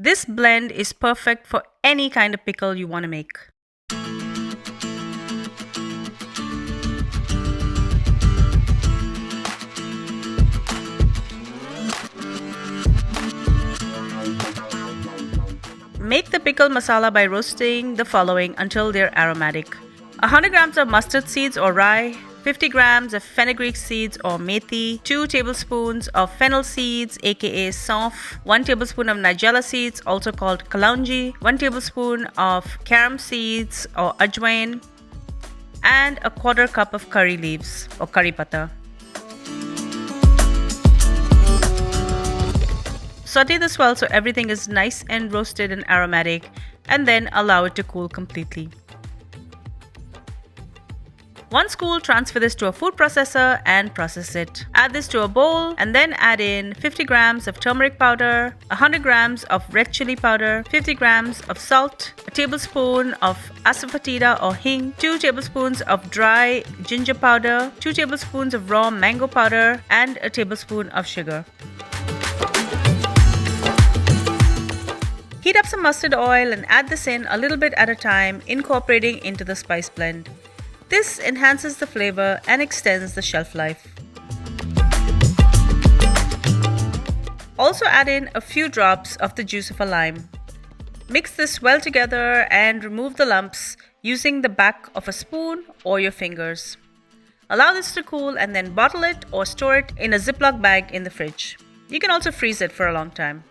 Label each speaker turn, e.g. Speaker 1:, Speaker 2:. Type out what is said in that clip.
Speaker 1: This blend is perfect for any kind of pickle you want to make. Make the pickle masala by roasting the following until they're aromatic. 100 grams of mustard seeds or rye, 50 grams of fenugreek seeds or methi, 2 tablespoons of fennel seeds aka saunf, 1 tablespoon of Nigella seeds also called kalonji, 1 tablespoon of Carom seeds or ajwain, and a quarter cup of curry leaves or curry pata. Saute this well so everything is nice and roasted and aromatic, and then allow it to cool completely. Once cool, transfer this to a food processor and process it. Add this to a bowl and then add in 50 grams of turmeric powder, 100 grams of red chili powder, 50 grams of salt, a tablespoon of Asafoetida or hing, 2 tablespoons of dry ginger powder, 2 tablespoons of raw mango powder, and a tablespoon of sugar. Heat up some mustard oil and add this in a little bit at a time, incorporating into the spice blend. This enhances the flavor and extends the shelf life. Also add in a few drops of the juice of a lime. Mix this well together and remove the lumps using the back of a spoon or your fingers. Allow this to cool and then bottle it or store it in a Ziploc bag in the fridge. You can also freeze it for a long time.